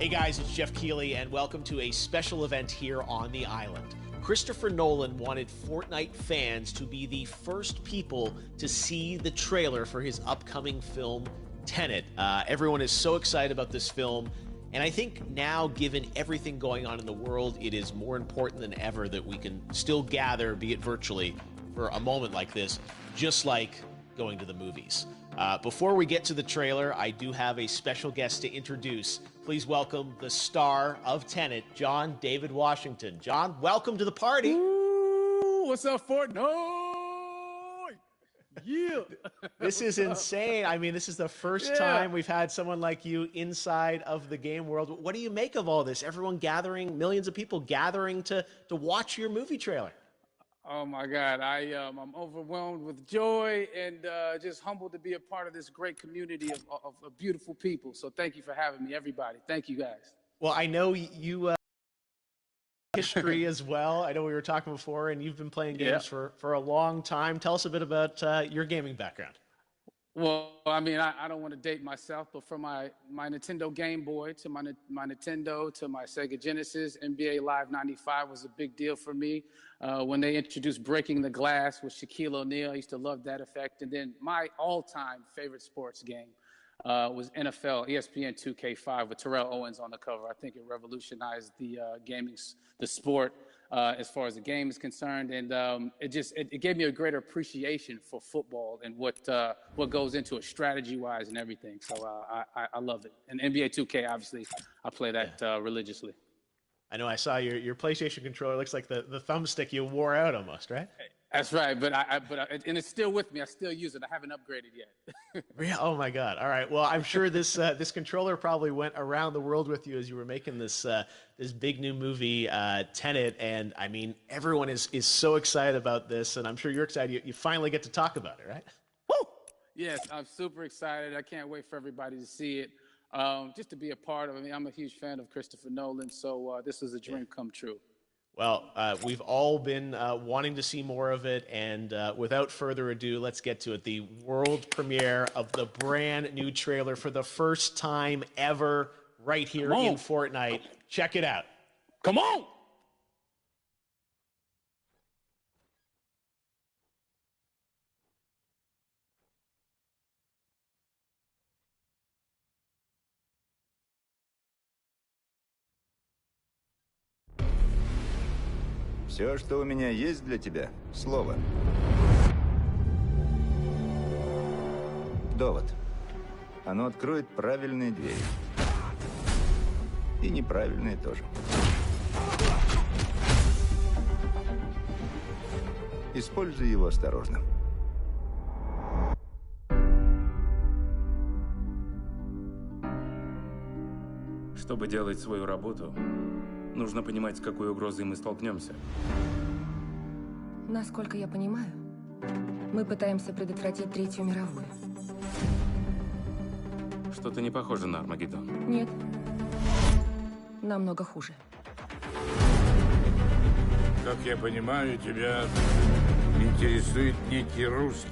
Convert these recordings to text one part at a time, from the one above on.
Hey guys, it's Jeff Keighley, and welcome to a special event here on the island. Christopher Nolan wanted Fortnite fans to be the first people to see the trailer for his upcoming film, Tenet. Everyone is so excited about this film, and I think now, given everything going on in the world, it is more important than ever that we can still gather, be it virtually, for a moment like this, just like going to the movies. Before we get to the trailer, I do have a special guest to introduce. Please welcome the star of Tenet, John David Washington. John, welcome to the party. Ooh, what's up, Fortnite? Yeah. This is insane. I mean, this is the first time we've had someone like you inside of the game world. What do you make of all this? Everyone gathering, millions of people gathering to watch your movie trailer. Oh my God, I'm overwhelmed with joy and just humbled to be a part of this great community of beautiful people. So thank you for having me, everybody. Thank you, guys. Well, I know you history as well. I know we were talking before, and you've been playing games for a long time. Tell us a bit about your gaming background. Well, I mean, I don't want to date myself, but from my Nintendo Game Boy to my Nintendo to my Sega Genesis, NBA Live 95 was a big deal for me. When they introduced Breaking the Glass with Shaquille O'Neal, I used to love that effect. And then my all-time favorite sports game was NFL ESPN 2K5 with Terrell Owens on the cover. I think it revolutionized the the sport as far as the game is concerned, and it gave me a greater appreciation for football and what goes into it strategy-wise and everything. So I love it. And NBA 2K, obviously, I play that religiously. I know I saw your PlayStation controller. Looks like the thumbstick you wore out almost, right? That's right, but and it's still with me. I still use it. I haven't upgraded yet. Oh my God! All right. Well, I'm sure this controller probably went around the world with you as you were making this big new movie, Tenet. And I mean, everyone is so excited about this, and I'm sure you're excited. You finally get to talk about it, right? Woo! Yes, I'm super excited. I can't wait for everybody to see it. Just to be a part of it. I mean, I'm a huge fan of Christopher Nolan, so this is a dream come true. Well, we've all been wanting to see more of it, and without further ado, let's get to it. The world premiere of the brand new trailer for the first time ever right here in Fortnite. Check it out. Come on! Все, что у меня есть для тебя, слово. Довод. Оно откроет правильные двери. И неправильные тоже. Используй его осторожно. Чтобы делать свою работу, нужно понимать, с какой угрозой мы столкнемся. Насколько я понимаю, мы пытаемся предотвратить Третью мировую. Что-то не похоже на Армагеддон. Нет. Намного хуже. Как я понимаю, тебя интересует некий русский.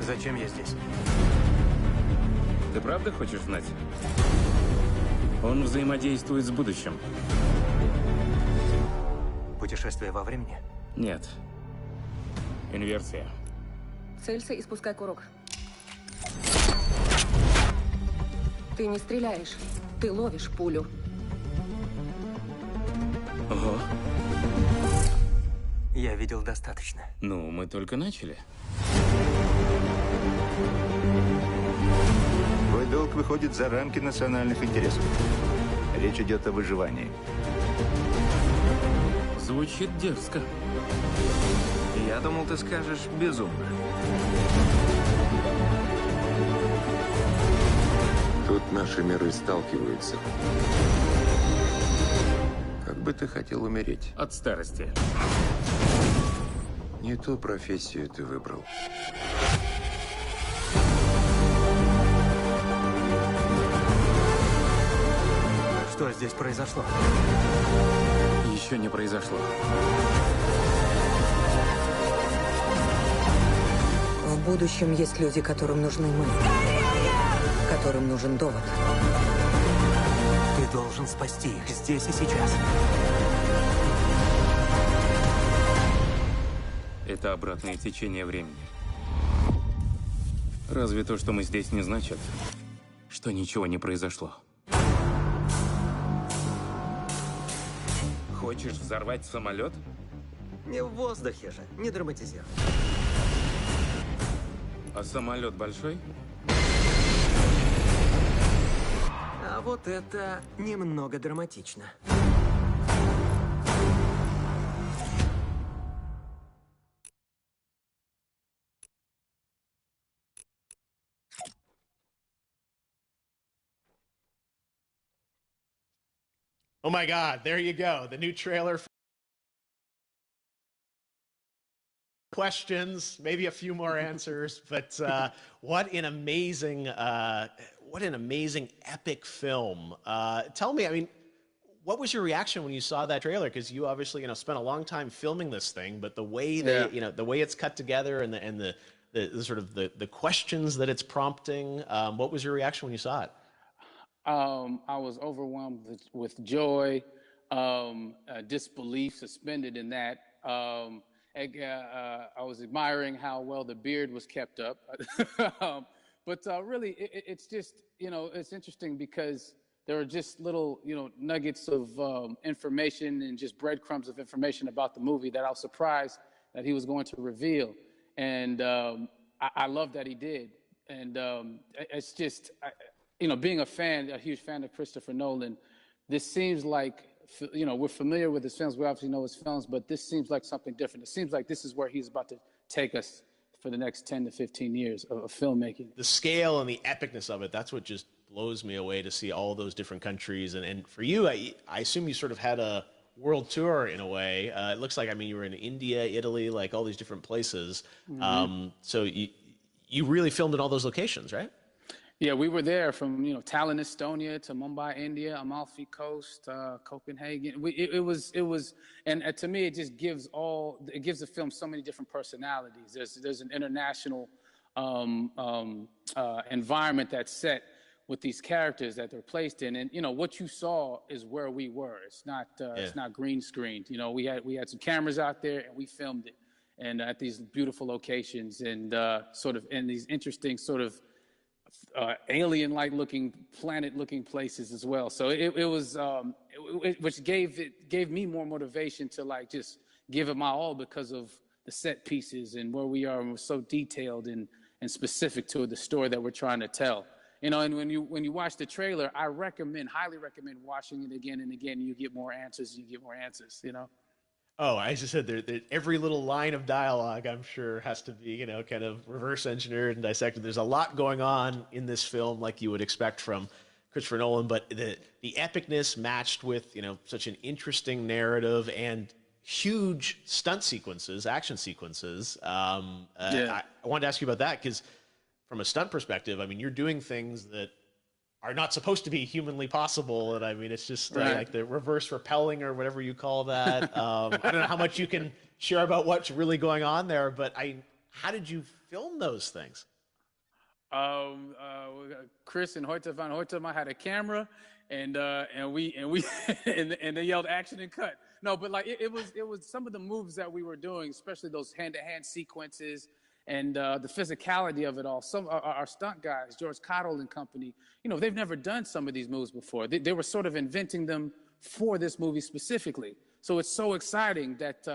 Зачем я здесь? Ты правда хочешь знать? Он взаимодействует с будущим. Путешествие во времени? Нет. Инверсия. Целься и спускай курок. Ты не стреляешь, ты ловишь пулю. Ого. Я видел достаточно. Ну, мы только начали. Твой долг выходит за рамки национальных интересов. Речь идет о выживании. Звучит дерзко. Я думал, ты скажешь безумно. Тут наши миры сталкиваются. Как бы ты хотел умереть? От старости. Не ту профессию ты выбрал. Что здесь произошло? Еще не произошло. В будущем есть люди, которым нужны мы. которым нужен довод. Ты должен спасти их здесь и сейчас. Это обратное течение времени. Разве то, что мы здесь, не значит, что ничего не произошло? Хочешь взорвать самолет? Не в воздухе же, не драматизируй. А самолет большой? А вот это немного драматично. Oh my God, there you go. The new trailer. Questions, maybe a few more answers, but what an amazing epic film. Tell me, I mean, what was your reaction when you saw that trailer? Because you obviously, spent a long time filming this thing, but the way the way it's cut together and the sort of the questions that it's prompting, what was your reaction when you saw it? I was overwhelmed with joy, disbelief, suspended in that. I was admiring how well the beard was kept up. But really, it's just, it's interesting because there are just little, nuggets of information and just breadcrumbs of information about the movie that I was surprised that he was going to reveal. And I love that he did. And it's just, being a huge fan of Christopher Nolan, this seems like, we're familiar with his films. We obviously know his films, but this seems like something different. It seems like this is where he's about to take us for the next 10 to 15 years of filmmaking. The scale and the epicness of it, that's what just blows me away, to see all those different countries. And for you, I assume you sort of had a world tour in a way. It looks like, you were in India, Italy, like all these different places. Mm-hmm. So you really filmed in all those locations, right? Yeah, we were there from, Tallinn, Estonia to Mumbai, India, Amalfi Coast, Copenhagen. It was, and to me, it just gives the film so many different personalities. There's an international environment that's set with these characters that they're placed in, and what you saw is where we were. It's not green screened. We had some cameras out there and we filmed it, and at these beautiful locations and sort of in these interesting sort of alien-like looking, planet-looking places as well. So it was, which gave me more motivation to just give it my all because of the set pieces and where we are, and we're so detailed and specific to the story that we're trying to tell. And when you watch the trailer, I highly recommend watching it again and again. You get more answers. Oh, I just said every little line of dialogue, I'm sure, has to be, kind of reverse engineered and dissected. There's a lot going on in this film, like you would expect from Christopher Nolan, but the epicness matched with, such an interesting narrative and huge stunt sequences, action sequences. I wanted to ask you about that because from a stunt perspective, you're doing things that are not supposed to be humanly possible, and it's just like the reverse rappelling or whatever you call that. I don't know how much you can share about what's really going on there, but how did you film those things? Chris and Hoyte van Hoytema had a camera, and they yelled action and cut. No, but it was some of the moves that we were doing, especially those hand-to-hand sequences. And the physicality of it all. Some our stunt guys, George Cottle and company, they've never done some of these moves before. They were sort of inventing them for this movie specifically. So it's so exciting that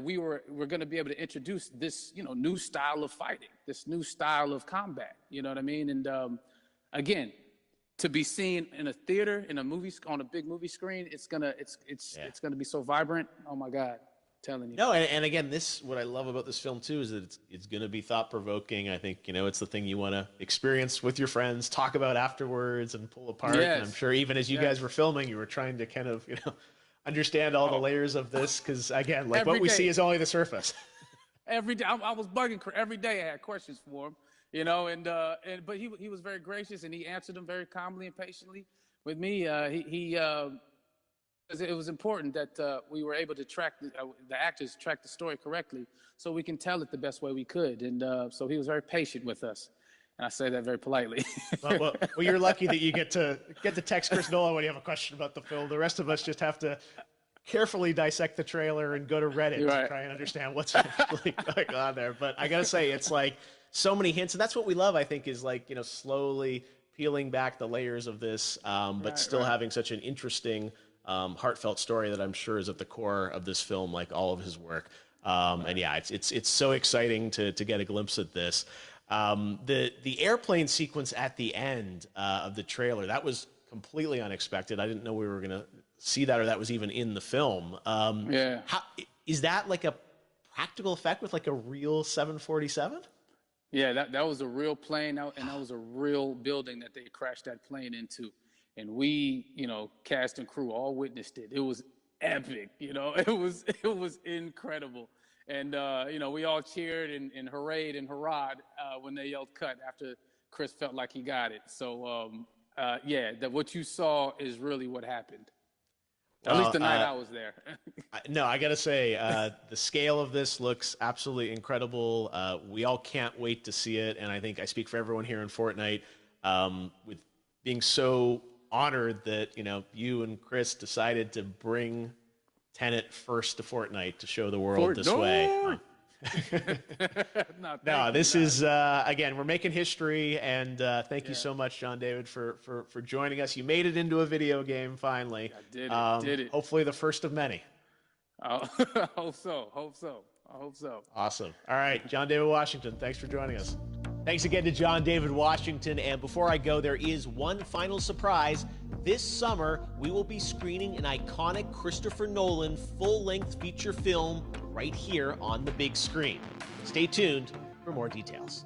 we're going to be able to introduce this new style of fighting, this new style of combat. You know what I mean? And again, to be seen in a theater, in a movie, on a big movie screen, it's gonna be so vibrant. Oh my God. Telling you. No, and again, what I love about this film too is that it's going to be thought-provoking. I think it's the thing you want to experience with your friends, talk about afterwards, and pull apart. Yes. And I'm sure even as you guys were filming, you were trying to kind of understand all the layers of this, because again, what we see is only the surface. Every day, I was bugging every day. I had questions for him, but he was very gracious and he answered them very calmly and patiently. With me, it was important that we were able to track the actors the story correctly, so we can tell it the best way we could. And so he was very patient with us. And I say that very politely. Well, you're lucky that you get to text Chris Nolan when you have a question about the film. The rest of us just have to carefully dissect the trailer and go to Reddit to try and understand what's actually going on there. But I gotta say, it's like so many hints, and that's what we love. I think is like, you know, slowly peeling back the layers of this, but still having such an interesting, heartfelt story that I'm sure is at the core of this film, like all of his work. And yeah, it's so exciting to get a glimpse at this. The airplane sequence at the end of the trailer, that was completely unexpected. I didn't know we were gonna see that, or that was even in the film. How, is that like a practical effect with like a real 747? Yeah, that was a real plane, and that was a real building that they crashed that plane into. And we, you know, cast and crew all witnessed it. It was epic, you know. It was incredible. And, you know, we all cheered and hurrayed and hurrahed when they yelled cut after Chris felt like he got it. So, yeah, what you saw is really what happened. At least the night I was there. No, I got to say, the scale of this looks absolutely incredible. We all can't wait to see it. And I think I speak for everyone here in Fortnite with being so honored that, you know, you and Chris decided to bring Tenet first to Fortnite to show the world this way. No, this is, again, we're making history, and thank you so much, John David, for joining us. You made it into a video game, finally. I did it. Hopefully the first of many. I hope so. Awesome. All right, John David Washington, thanks for joining us. Thanks again to John David Washington, and before I go, there is one final surprise. This summer, we will be screening an iconic Christopher Nolan full-length feature film right here on the big screen. Stay tuned for more details.